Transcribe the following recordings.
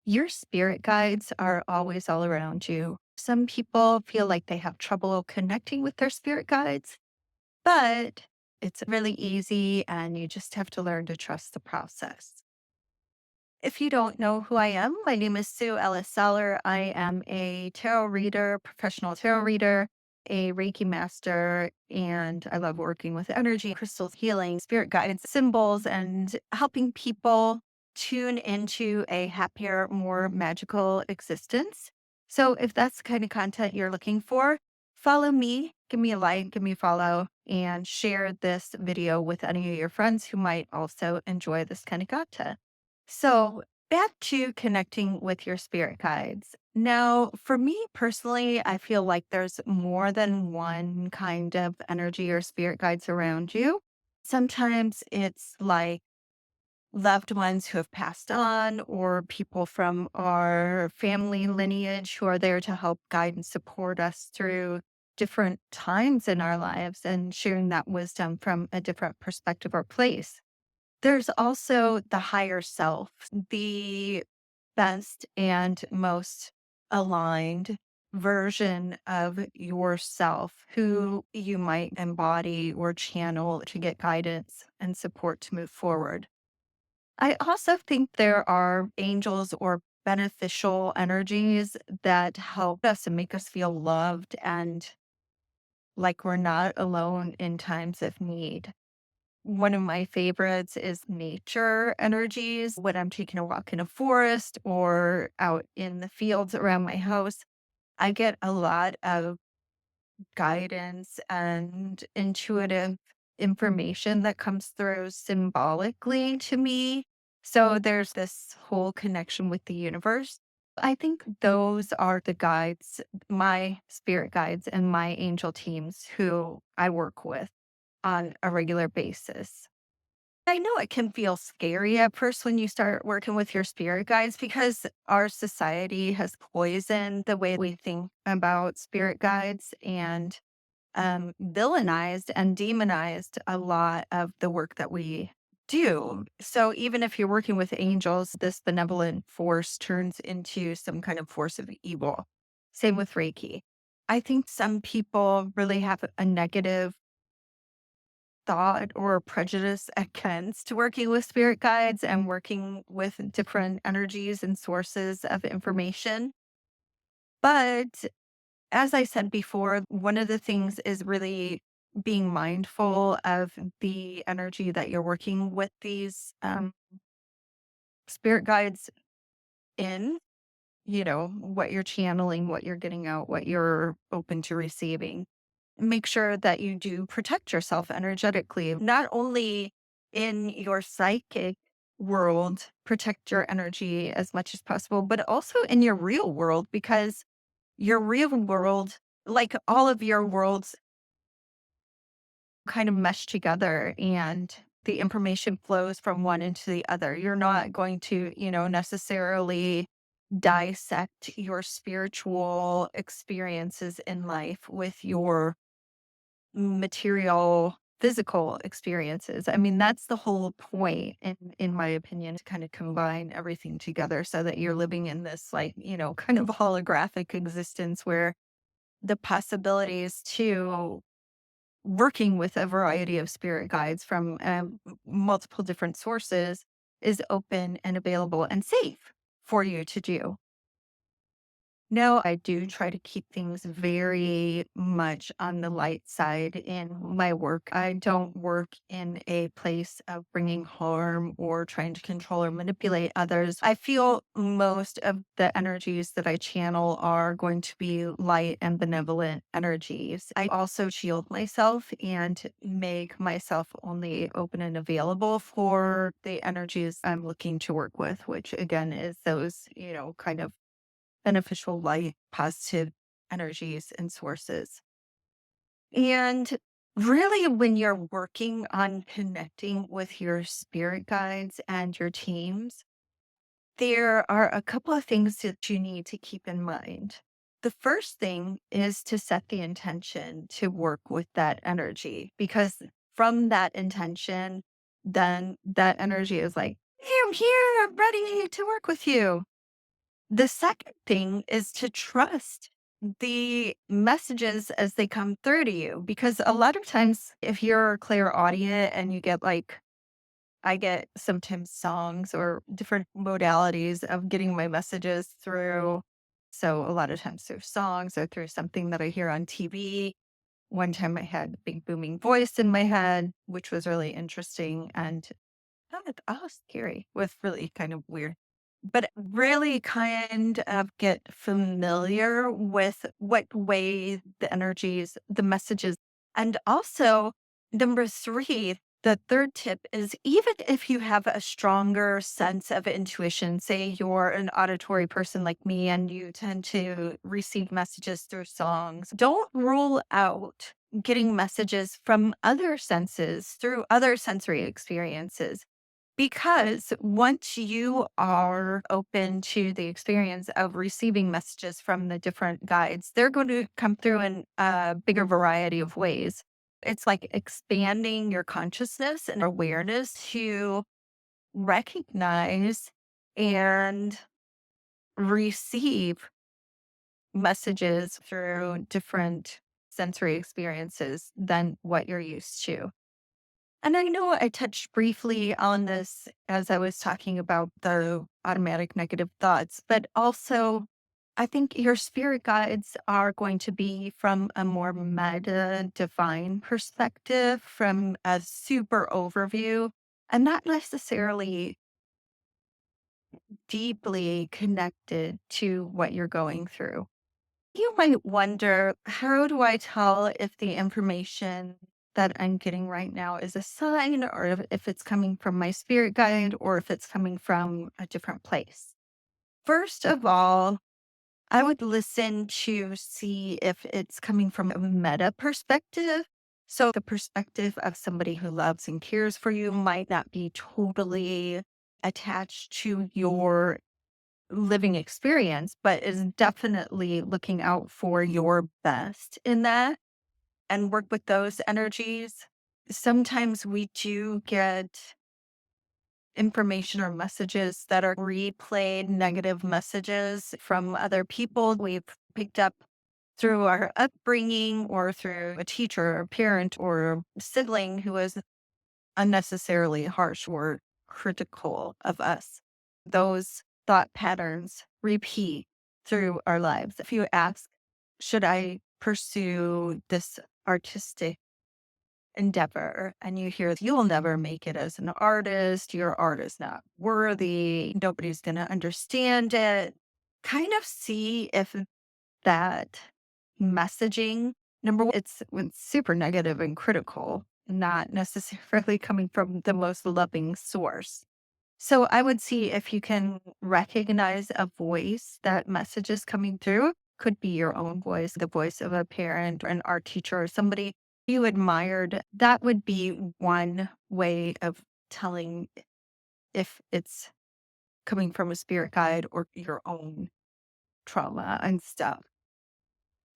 Your spirit guides are always all around you. Some people feel like they have trouble connecting with their spirit guides, but it's really easy and you just have to learn to trust the process. If you don't know who I am, my name is Sue Ellis-Saller. I am a tarot reader, professional tarot reader, a Reiki master, and I love working with energy, crystals, healing, spirit guides, symbols, and helping people tune into a happier, more magical existence. So if that's the kind of content you're looking for, follow me, give me a like, give me a follow, and share this video with any of your friends who might also enjoy this kind of content. So, back to connecting with your spirit guides. Now, for me personally, I feel like there's more than one kind of energy or spirit guides around you. Sometimes it's like loved ones who have passed on, or people from our family lineage who are there to help guide and support us through different times in our lives and sharing that wisdom from a different perspective or place. There's also the higher self, the best and most aligned version of yourself who you might embody or channel to get guidance and support to move forward. I also think there are angels or beneficial energies that help us and make us feel loved and like we're not alone in times of need. One of my favorites is nature energies. When I'm taking a walk in a forest or out in the fields around my house, I get a lot of guidance and intuitive information that comes through symbolically to me. So there's this whole connection with the universe. I think those are the guides, my spirit guides and my angel teams who I work with on a regular basis. I know it can feel scary at first when you start working with your spirit guides because our society has poisoned the way we think about spirit guides and villainized and demonized a lot of the work that we do. So even if you're working with angels, this benevolent force turns into some kind of force of evil. Same with Reiki. I think some people really have a negative thought or prejudice against working with spirit guides and working with different energies and sources of information. But as I said before, one of the things is really being mindful of the energy that you're working with these spirit guides in, what you're channeling, what you're getting out, what you're open to receiving. Make sure that you do protect yourself energetically, not only in your psychic world, protect your energy as much as possible, but also in your real world, because your real world, like all of your worlds, kind of mesh together and the information flows from one into the other. You're not going to, necessarily dissect your spiritual experiences in life with your material physical experiences. I mean, that's the whole point in my opinion, to kind of combine everything together so that you're living in this like, kind of holographic existence where the possibilities to working with a variety of spirit guides from multiple different sources is open and available and safe for you to do. No, I do try to keep things very much on the light side in my work. I don't work in a place of bringing harm or trying to control or manipulate others. I feel most of the energies that I channel are going to be light and benevolent energies. I also shield myself and make myself only open and available for the energies I'm looking to work with, which again is those, kind of beneficial light, positive energies and sources. And really, when you're working on connecting with your spirit guides and your teams, there are a couple of things that you need to keep in mind. The first thing is to set the intention to work with that energy, because from that intention, then that energy is like, "Hey, I'm here, I'm ready to work with you." The second thing is to trust the messages as they come through to you, because a lot of times if you're clairaudient and you get like I get sometimes songs or different modalities of getting my messages through. So a lot of times through songs or through something that I hear on TV. One time I had a big booming voice in my head, which was really interesting and not scary, was really kind of weird. But really kind of get familiar with what way the energies, the messages, and also number three, the third tip is even if you have a stronger sense of intuition, say you're an auditory person like me and you tend to receive messages through songs, don't rule out getting messages from other senses through other sensory experiences. Because once you are open to the experience of receiving messages from the different guides, they're going to come through in a bigger variety of ways. It's like expanding your consciousness and awareness to recognize and receive messages through different sensory experiences than what you're used to. And I know I touched briefly on this as I was talking about the automatic negative thoughts, but also I think your spirit guides are going to be from a more meta divine perspective, from a super overview, and not necessarily deeply connected to what you're going through. You might wonder, how do I tell if the information that I'm getting right now is a sign or if it's coming from my spirit guide or if it's coming from a different place? First of all, I would listen to see if it's coming from a meta perspective. So, the perspective of somebody who loves and cares for you might not be totally attached to your living experience, but is definitely looking out for your best in that and work with those energies. Sometimes we do get information or messages that are replayed negative messages from other people we've picked up through our upbringing or through a teacher or parent or sibling who is unnecessarily harsh or critical of us. Those thought patterns repeat through our lives. If you ask, should I pursue this artistic endeavor? And you hear, you'll never make it as an artist. Your art is not worthy. Nobody's going to understand it. Kind of see if that messaging, number one, it's super negative and critical, not necessarily coming from the most loving source. So I would see if you can recognize a voice that message is coming through. Could be your own voice, the voice of a parent or an art teacher or somebody you admired. That would be one way of telling if it's coming from a spirit guide or your own trauma and stuff.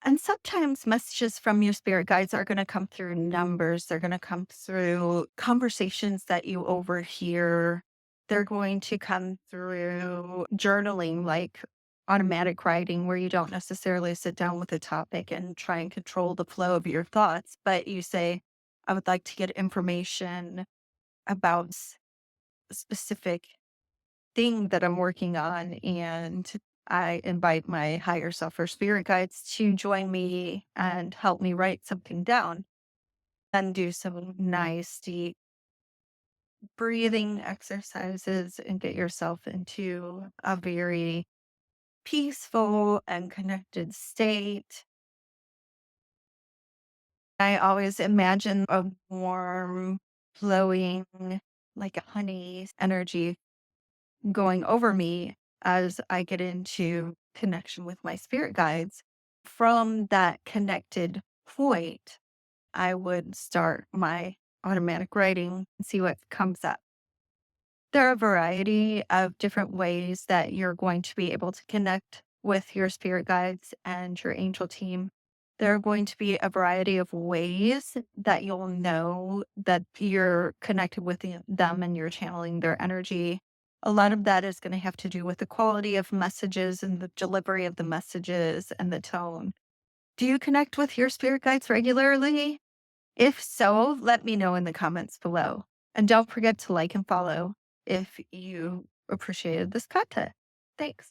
And sometimes messages from your spirit guides are going to come through numbers. They're going to come through conversations that you overhear. They're going to come through journaling, like automatic writing, where you don't necessarily sit down with a topic and try and control the flow of your thoughts, but you say, I would like to get information about a specific thing that I'm working on. And I invite my higher self or spirit guides to join me and help me write something down and do some nice deep breathing exercises and get yourself into a very peaceful and connected state. I always imagine a warm, flowing, like a honey energy going over me as I get into connection with my spirit guides. From that connected point, I would start my automatic writing and see what comes up. There are a variety of different ways that you're going to be able to connect with your spirit guides and your angel team. There are going to be a variety of ways that you'll know that you're connected with them and you're channeling their energy. A lot of that is going to have to do with the quality of messages and the delivery of the messages and the tone. Do you connect with your spirit guides regularly? If so, let me know in the comments below. And don't forget to like and follow if you appreciated this content. Thanks.